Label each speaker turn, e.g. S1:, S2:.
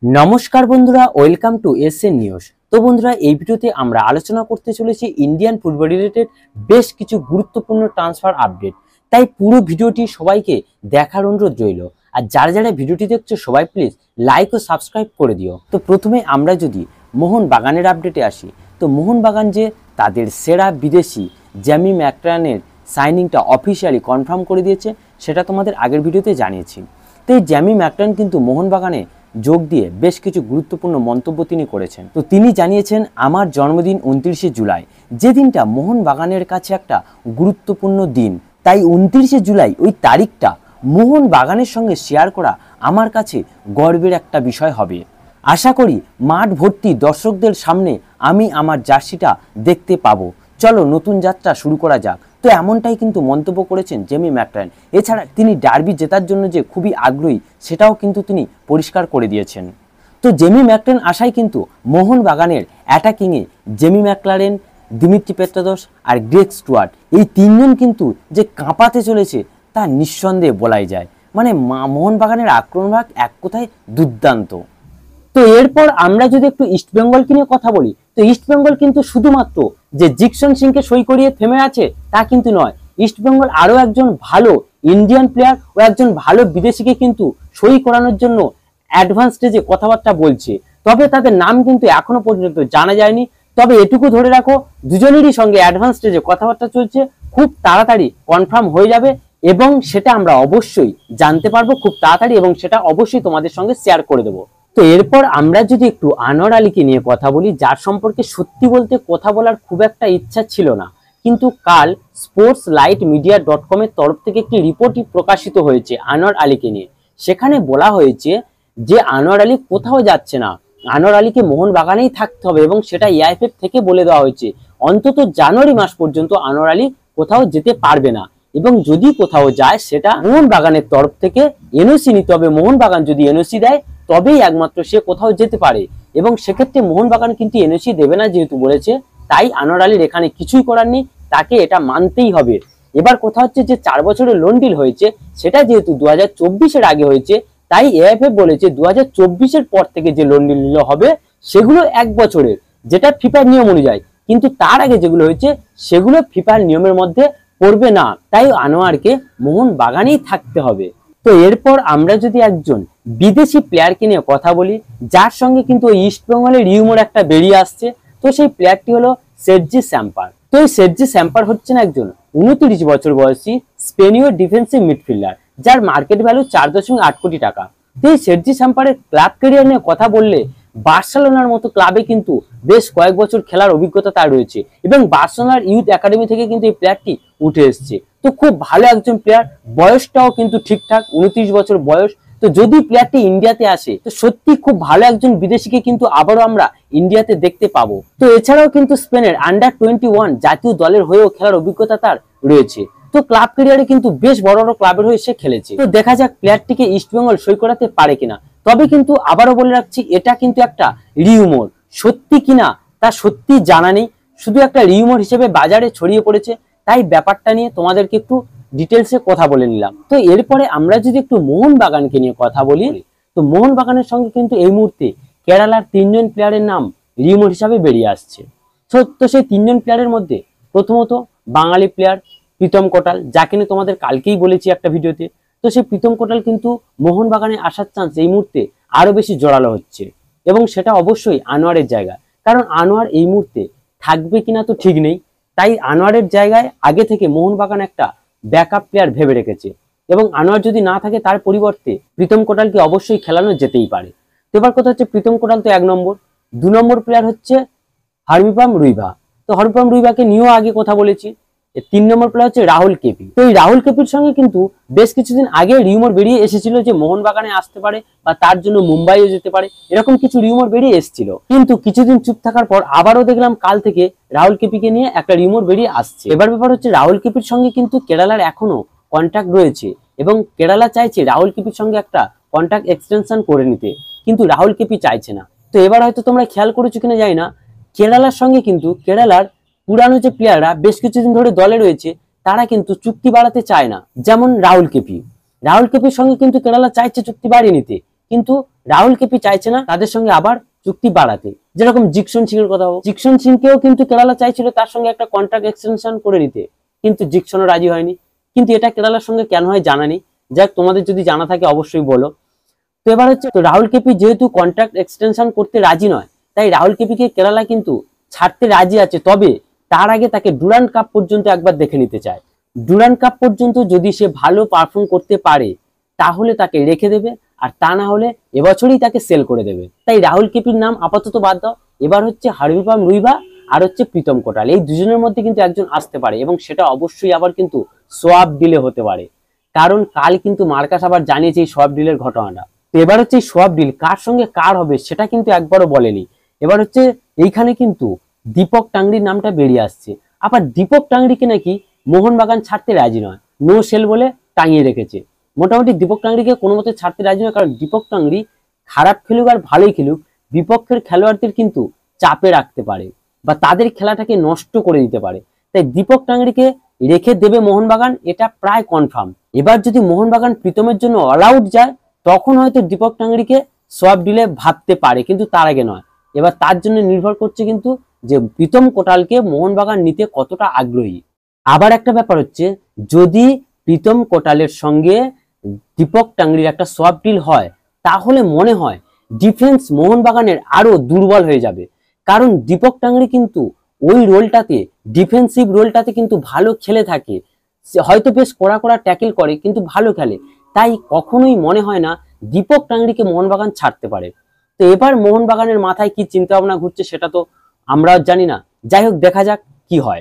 S1: নমস্কার বন্ধুরা, welcome to SN news. তো বন্ধুরা, এই ভিডিওতে আমরা আলোচনা করতে চলেছি ইন্ডিয়ান ফুটবল রিলেটেড বেশ কিছু গুরুত্বপূর্ণ ট্রান্সফার আপডেট। তাই পুরো ভিডিওটি সবাইকে দেখার অনুরোধ রইল। আর যারা যারা ভিডিওটি দেখছো সবাই প্লিজ লাইক ও সাবস্ক্রাইব করে দিও। তো প্রথমে আমরা যদি মোহনবাগানের আপডেটে আসি, তো মোহনবাগান যে তাদের সেরা বিদেশি জ্যামি ম্যাকলারেনের সাইনিংটা অফিসিয়ালি কনফার্ম করে দিয়েছে, সেটা তোমাদের আগের ভিডিওতে জানিয়েছি। তো এই জ্যামি ম্যাকলারেন কিন্তু মোহনবাগানে যোগ দিয়ে বেশ কিছু গুরুত্বপূর্ণ মন্তব্য তিনি করেছেন। তো তিনি জানিয়েছেন, আমার জন্মদিন 29শে জুলাই, যে দিনটা মোহনবাগানের কাছে একটা গুরুত্বপূর্ণ দিন, তাই 29শে জুলাই ওই তারিখটা মোহনবাগানের সঙ্গে শেয়ার করা আমার কাছে গর্বের একটা বিষয় হবে। আশা করি মাঠ ভর্তি দর্শকদের সামনে আমি আমার জার্সিটা দেখতে পাবো। চলো নতুন যাত্রা শুরু করা যাক। তো এমনটাই কিন্তু মন্তব্য করেছেন জেমি ম্যাকলারেন। এছাড়া তিনি ডার্বি জেতার জন্য যে খুবই আগ্রহী সেটাও কিন্তু তিনি পরিষ্কার করে দিয়েছেন। তো জেমি ম্যাকলারেন আশায় কিন্তু মোহনবাগানের অ্যাটাকিংয়ে জেমি ম্যাকলারেন, দিমিত্রি পেট্রাদোস আর গ্রেগ স্টুয়ার্ট, এই তিনজন কিন্তু যে কাঁপাতে চলেছে তা নিঃসন্দেহে বলাই যায়। মানে মোহনবাগানের আক্রমণভাগ এক কথায় দুর্দান্ত। তো এরপর আমরা যদি একটু ইস্টবেঙ্গলকে নিয়ে কথা বলি, তো ইস্টবেঙ্গল কিন্তু শুধুমাত্র যে জিকসন সিংকে সই করিয়ে থেমে আছে তা কিন্তু নয়। ইস্টবেঙ্গল আরও একজন ভালো ইন্ডিয়ান প্লেয়ার ও একজন ভালো বিদেশিকে কিন্তু সই করানোর জন্য অ্যাডভান্স স্টেজে কথাবার্তা বলছে। তবে তাদের নাম কিন্তু এখনো পর্যন্ত জানা যায়নি। তবে এটুকু ধরে রাখো, দুজনেরই সঙ্গে অ্যাডভান্স স্টেজে কথাবার্তা চলছে, খুব তাড়াতাড়ি কনফার্ম হয়ে যাবে এবং সেটা আমরা অবশ্যই জানতে পারবো খুব তাড়াতাড়ি, এবং সেটা অবশ্যই তোমাদের সঙ্গে শেয়ার করে দেবো। তো এরপর আমরা যদি একটু আনোয়ার আলীকে নিয়ে কথা বলি, যার সম্পর্কে সত্যি বলতে কথা বলার খুব একটা ইচ্ছা ছিল না, কিন্তু কাল sportslightmedia.com এর তরফ থেকে একটি রিপোর্টই প্রকাশিত হয়েছে আনোয়ার আলীকে নিয়ে। সেখানে বলা হয়েছে যে আনোয়ার আলী কোথাও যাচ্ছে না, আনোয়ার আলীকে মোহনবাগানেই থাকতে হবে, এবং সেটা এআইএফএফ থেকে বলে দেওয়া হয়েছে অন্তত জানুয়ারি মাস পর্যন্ত আনোয়ার আলী কোথাও যেতে পারবে না, এবং যদি কোথাও যায় সেটা মোহনবাগানের তরফ থেকে এনওসি নিতে হবে। মোহনবাগান যদি এনওসি দেয় তবেই একমাত্র সে কোথাও যেতে পারে, এবং সেক্ষেত্রে মোহনবাগান কিন্তু এনওসি দেবে না যেহেতু বলেছে, তাই আনোয়ার আলীর এখানে কিছুই করার নেই, তাকে এটা মানতেই হবে। এবার কথা হচ্ছে যে 4 বছরের লোন ডিল হয়েছে, সেটা যেহেতু 2024-এর আগে হয়েছে, তাই এআইএফএফ বলেছে 2024-এর পর থেকে যে লোন ডিল হবে সেগুলো 1 বছরের, যেটা ফিফার নিয়ম অনুযায়ী, কিন্তু তার আগে যেগুলো হয়েছে সেগুলো ফিফার নিয়মের মধ্যে পড়বে না, তাই আনোয়ারকে মোহনবাগানেই থাকতে হবে। তো এরপর আমরা যদি একজন বিদেশি প্লেয়ারকে নিয়ে কথা বলি, যার সঙ্গে কিন্তু ইস্টবেঙ্গলের রিউমার একটা বেরিয়ে আসছে, তো সেই প্লেয়ারটি হলো সের্জি স্যাম্পার। তো এই সের্জি স্যাম্পার হচ্ছেন একজন 29 বছর বয়সী স্পেনীয় ডিফেন্সিভ মিডফিল্ডার, যার মার্কেট ভ্যালু 4.8 কোটি টাকা। তো এই সের্জি স্যাম্পারের ক্লাব ক্যারিয়ার নিয়ে কথা বললে, বার্সেলোনার মতো ক্লাবে কিন্তু বেশ কয়েক বছর খেলার অভিজ্ঞতা তার রয়েছে, এবং বার্সেলোনার ইউথ একাডেমি থেকে কিন্তু এই প্লেয়ারটি উঠে এসেছে। তো খুব ভালো একজন প্লেয়ার, বয়সটাও কিন্তু ঠিকঠাক 29 বছর বয়স। তো যদি প্লেয়ারটি ইন্ডিয়াতে আসে তো সত্যি খুব ভালো একজন বিদেশিকে কিন্তু আবারও আমরা ইন্ডিয়াতে দেখতে পাবো। তো এছাড়াও কিন্তু স্পেনের আন্ডার-21 জাতীয় দলের হয়েও খেলার অভিজ্ঞতা তার রয়েছে। তো ক্লাব ক্যারিয়ারে কিন্তু বেশ বড় বড় ক্লাবের হয়ে সে খেলেছে। তো দেখা যাক প্লেয়ারটিকে ইস্টবেঙ্গল সই করাতে পারে কিনা। তবে কিন্তু আবারও বলে রাখছি, এটা কিন্তু একটা রিউমর, সত্যি কিনা তা সত্যি জানা নেই, শুধু একটা রিউমর হিসেবে বাজারে ছড়িয়ে পড়েছে, তাই ব্যাপারটা নিয়ে তোমাদেরকে একটু ডিটেলসে কথা বলে নিলাম। তো এরপরে আমরা যদি একটু মোহনবাগানকে নিয়ে কথা বলি, তো মোহনবাগানের সঙ্গে কিন্তু এই মুহূর্তে কেরালার 3 জন প্লেয়ারের নাম রিউমর হিসাবে বেরিয়ে আসছে। তো সেই 3 জন প্লেয়ারের মধ্যে প্রথমত বাঙালি প্লেয়ার প্রীতম কোটাল, যাকে নিয়ে তোমাদের কালকেই বলেছি একটা ভিডিওতে। তো সেই প্রীতম কোটাল কিন্তু মোহনবাগানে আসার চান্স এই মুহূর্তে আরো বেশি জোরালো হচ্ছে, এবং সেটা অবশ্যই আনোয়ারের জায়গা, কারণ আনোয়ার এই মুহূর্তে থাকবে কিনা তো ঠিক নেই, তাই আনোয়ারের জায়গায় আগে থেকে মোহনবাগান একটা ব্যাকআপ প্লেয়ার ভেবে রেখেছে, এবং আনোয়ার যদি না থাকে তার পরিবর্তে প্রীতম কোটালকে অবশ্যই খেলানো যেতেই পারে। তো এবার কথা হচ্ছে প্রীতম কোটাল তো 1 নম্বর। 2 নম্বর প্লেয়ার হচ্ছে হরমিপাম রুইভা। তো হরমিপাম রুইভাকে নিয়েও আগে কথা বলেছি। 3 নম্বর প্লেয়ার হচ্ছে রাহুল কেপি। তো এই রাহুল কেপির সঙ্গে কিন্তু বেশ কিছুদিন আগে রিউমার বেরিয়ে এসেছিল যে মোহনবাগানে আসতে পারে বা তার জন্য মুম্বাইও যেতে পারে, এরকম কিছু রিউমার বেরিয়ে এসেছিল। কিন্তু কিছুদিন চুপ থাকার পর আবারও দেখলাম কাল থেকে রাহুল কেপিকে নিয়ে একটা রিউমার বেরিয়ে আসছে। এবার ব্যাপার হচ্ছে রাহুল কেপির সঙ্গে কিন্তু কেরালার এখনো কন্ট্যাক্ট রয়েছে, এবং কেরালা চাইছে রাহুল কেপির সঙ্গে একটা কন্ট্যাক্ট এক্সটেনশন করে নিতে, কিন্তু রাহুল কেপি চাইছে না। তো এবার হয়তো তোমরা খেয়াল করেছো কিনা জানি না, কেরালার সঙ্গে কিন্তু কেরালার পুরানো যে প্লেয়াররা বেশ কিছুদিন ধরে দলে রয়েছে তারা কিন্তু চুক্তি বাড়াতে চায় না। যেমন রাহুল কেপির সঙ্গে কিন্তু কেরালা চাইছে চুক্তি বাড়িয়ে নিতে, কিন্তু রাহুল কেপি চাইছে না তাদের সঙ্গে আবার চুক্তি বাড়াতে। যেরকম জিকসন সিং এর কথা হোক, জিকসন সিংকেও কিন্তু কেরালা চাইছিল তার সঙ্গে একটা কন্ট্রাক্ট এক্সটেনশন করে নিতে, কিন্তু জিকসনও রাজি হয়নি। কিন্তু এটা কেরালার সঙ্গে কেন হয় জানা নেই, যাক তোমাদের যদি জানা থাকে অবশ্যই বলো। তো এবার হচ্ছে তো রাহুল কেপি যেহেতু কন্ট্রাক্ট এক্সটেনশন করতে রাজি নয়, তাই রাহুল কেপিকে কেরালা কিন্তু ছাড়তে রাজি আছে, তবে তার আগে তাকে ডুরান্ড কাপ পর্যন্ত একবার দেখে নিতে চায়। ডুরান্ড কাপ পর্যন্ত যদি সে ভালো পারফর্ম করতে পারে তাহলে তাকে রেখে দেবে, আর তা না হলে এবছরই তাকে সেল করে দেবে। তাই রাহুল কেপির নাম আপাতত বাদ দাও, এবার হচ্ছে হার্ভিপাম রুইভা আর হচ্ছে প্রীতম কোটাল, এই দুজনের মধ্যে কিন্তু একজন আসতে পারে, এবং সেটা অবশ্যই আবার কিন্তু সোয়াপ ডিলে হতে পারে, কারণ কাল কিন্তু মার্কাস আবার জানিয়েছে এই সোয়াপ ডিলের ঘটনাটা। তো এবার হচ্ছে এই সোয়াপ ডিল কার সঙ্গে কার হবে সেটা কিন্তু একবারও বলেনি। এবার হচ্ছে এইখানে কিন্তু দীপক টাংরির নামটা বেরিয়ে আসছে। আবার দীপক টাংরিকে নাকি মোহনবাগান ছাড়তে রাজি নয়, নো সেল বলে টাঙিয়ে রেখেছে। মোটামুটি দীপক টাংরিকে কোনো মতে ছাড়তে রাজি নয়, কারণ দীপক টাংরি খারাপ খেলুক আর ভালোই খেলুক, বিপক্ষের খেলোয়াড়দের কিন্তু চাপে রাখতে পারে বা তাদের খেলাটাকে নষ্ট করে দিতে পারে। তাই দীপক টাংরিকে রেখে দেবে মোহনবাগান, এটা প্রায় কনফার্ম। এবার যদি মোহনবাগান প্রীতমের জন্য অল আউট যায় তখন হয়তো দীপক টাংরিকে সোয়াপ ডিলে ভাবতে পারে, কিন্তু তার আগে নয়। এবার তার জন্য নির্ভর করছে কিন্তু যে প্রীতম কোটালকে মোহনবাগান নিতে কতটা আগ্রহী। আবার একটা ব্যাপার হচ্ছে, যদি প্রীতম কোটালের সঙ্গে দীপক টাংরির একটা সোয়াপ ডিল হয় তাহলে মনে হয় ডিফেন্স মোহনবাগানের আরো দুর্বল হয়ে যাবে, কারণ দীপক টাংরি কিন্তু ওই রোলটাতে, ডিফেন্সিভ রোলটাতে কিন্তু ভালো খেলে থাকে। হয়তো বেশ কড়া কড়া ট্যাকেল করে কিন্তু ভালো খেলে, তাই কখনোই মনে হয় না দীপক টাংরিকে মোহনবাগান ছাড়তে পারে। তো এবার মোহনবাগানের মাথায় কি চিন্তা ভাবনা ঘুরছে সেটা তো আমরা জানি না, যাই হোক দেখা যাক কি হয়।